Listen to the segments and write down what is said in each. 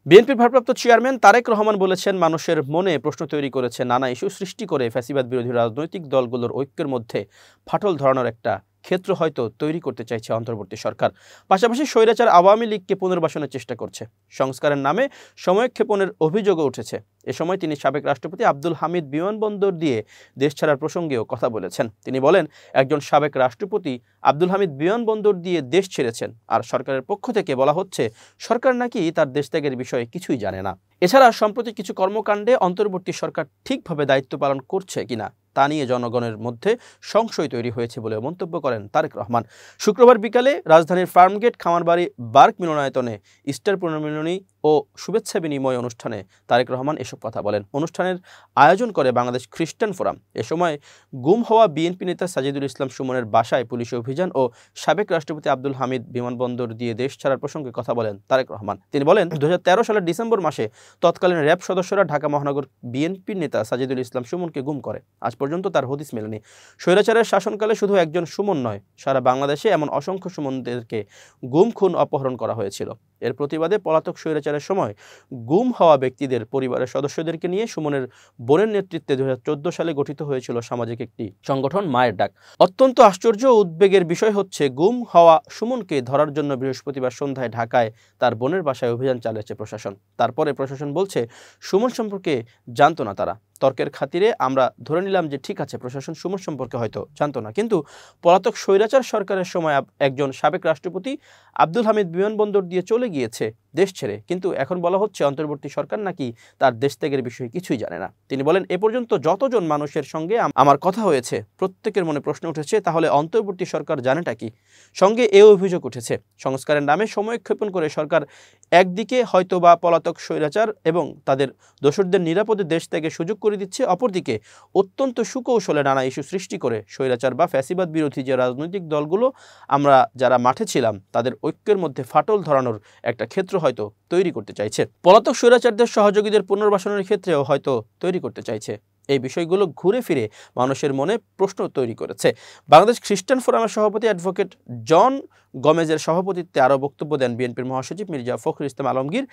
বিএনপির ভারপ্রাপ্ত চেয়ারম্যান তারেক রহমান বলেছেন, মানুষের মনে প্রশ্ন তৈরি করেছে নানা ইস্যু সৃষ্টি করে ফ্যাসিবাদ বিরোধী রাজনৈতিক দলগুলোর ঐক্যের মধ্যে ফাটল ধরানোর একটা ক্ষেত্র হয়তো তৈরি করতে চাইছে অন্তর্বর্তী সরকার। পাশাপাশি স্বৈরাচার আওয়ামী লীগকে পুনর্বাসনের চেষ্টা করছে। সংস্কারের নামে সময়ক্ষেপণের অভিযোগও উঠেছে। এ সময় তিনি সাবেক রাষ্ট্রপতি আব্দুল হামিদ বিমানবন্দর দিয়ে দেশ ছাড়ার প্রসঙ্গেও কথা বলেছেন। তিনি বলেন, একজন সাবেক রাষ্ট্রপতি আব্দুল হামিদ বিমানবন্দর দিয়ে দেশ ছেড়েছেন, আর সরকারের পক্ষ থেকে বলা হচ্ছে সরকার নাকি তার দেশ ত্যাগের বিষয়ে কিছুই জানে না। এছাড়া সম্প্রতি কিছু কর্মকাণ্ডে অন্তর্বর্তী সরকার ঠিকভাবে দায়িত্ব পালন করছে কিনা তা নিয়ে জনগণের মধ্যে সংশয় তৈরি হয়েছে বলে মন্তব্য করেন তারেক রহমান। শুক্রবার বিকালে রাজধানীর ফার্মগেট খামারবাড়ি বার্ক মিলনায়তনে ইস্টার পুনর্মিলনী ও শুভেচ্ছা বিনিময় অনুষ্ঠানে তারেক রহমান এসব কথা বলেন। অনুষ্ঠানের আয়োজন করে বাংলাদেশ খ্রিস্টান ফোরাম। এ সময় গুম হওয়া বিএনপি নেতা সাজিদুল ইসলাম সুমনের বাসায় পুলিশি অভিযান ও সাবেক রাষ্ট্রপতি আব্দুল হামিদ বিমানবন্দর দিয়ে দেশ ছাড়ার প্রসঙ্গে কথা বলেন তারেক রহমান। তিনি বলেন, 2013 সালের ডিসেম্বর মাসে তৎকালীন র্যাব সদস্যরা ঢাকা মহানগর বিএনপির নেতা সাজিদুল ইসলাম সুমনকে গুম করে। আজ পর্যন্ত তার হদিস মেলেনি। স্বৈরাচারের শাসনকালে শুধু একজন সুমন নয়, সারা বাংলাদেশে এমন অসংখ্য সুমনদেরকে গুম, খুন, অপহরণ করা হয়েছিল। এর প্রতিবাদে পলাতক স্বৈরাচারের সময় গুম হওয়া ব্যক্তিদের পরিবারের সদস্যদেরকে নিয়ে সুমনের বোনের নেতৃত্বে 2014 সালে গঠিত হয়েছিল সামাজিক একটি সংগঠন মায়ের ডাক। অত্যন্ত আশ্চর্য ও উদ্বেগের বিষয় হচ্ছে, গুম হওয়া সুমনকে ধরার জন্য বৃহস্পতিবার সন্ধ্যায় ঢাকায় তার বোনের বাসায় অভিযান চালিয়েছে প্রশাসন। তারপরে প্রশাসন বলছে সুমন সম্পর্কে জানতো না তারা। তর্কের খাতিরে আমরা ধরে নিলাম যে ঠিক আছে, প্রশাসন সুমন সম্পর্কে হয়তো জানতো না, কিন্তু পলাতক স্বৈরাচার সরকারের সময় একজন সাবেক রাষ্ট্রপতি আব্দুল হামিদ বিমানবন্দর দিয়ে চলে গিয়েছে দেশ ছেড়ে, কিন্তু এখন বলা হচ্ছে অন্তর্বর্তী সরকার নাকি তার দেশ ত্যাগের বিষয়ে কিছুই জানে না। তিনি বলেন, এ পর্যন্ত যতজন মানুষের সঙ্গে আমার কথা হয়েছে প্রত্যেকের মনে প্রশ্ন উঠেছে, তাহলে অন্তর্বর্তী সরকার জানেটা কি? সঙ্গে এও অভিযোগ উঠেছে, সংস্কারের নামে সময়ক্ষেপণ করে সরকার একদিকে হয়তো বা পলাতক স্বৈরাচার এবং তাদের দোসরদের নিরাপদে দেশ ত্যাগে সুযোগ করে দিচ্ছে, অপরদিকে অত্যন্ত সুকৌশলে নানা ইস্যু সৃষ্টি করে স্বৈরাচার বা ফ্যাসিবাদ বিরোধী যে রাজনৈতিক দলগুলো আমরা যারা মাঠে ছিলাম তাদের ঐক্যের মধ্যে ফাটল ধরানোর একটা ক্ষেত্র হয়তো তৈরি করতে চাইছে। পলাতক স্বৈরাচারদের সহযোগীদের পুনর্বাসনের ক্ষেত্রেও হয়তো তৈরি করতে চাইছে। এই বিষয়গুলো ঘুরে ফিরে মানুষের মনে প্রশ্ন তৈরি করেছে। বাংলাদেশ খ্রিস্টান ফোরামের সভাপতি অ্যাডভোকেট জন গমেজের সভাপতিত্বে আরও বক্তব্য দেন বিএনপির মহাসচিব মির্জা ফখরুল ইসলাম আলমগীর,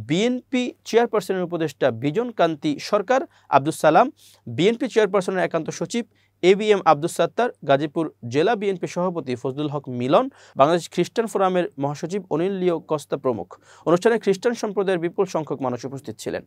বিএনপি চেয়ারপারসনের উপদেষ্টা বিজন কান্তি সরকার, আব্দুস সালাম, বিএনপি চেয়ারপারসনের একান্ত সচিব ABM আব্দুস সাত্তার, গাজীপুর জেলা বিএনপি সভাপতি ফজলুল হক মিলন, বাংলাদেশ খ্রিস্টান ফোরামের মহাসচিব অনিল লিও কস্তা প্রমুখ। অনুষ্ঠানে খ্রিস্টান সম্প্রদায়ের বিপুল সংখ্যক মানুষ উপস্থিত ছিলেন।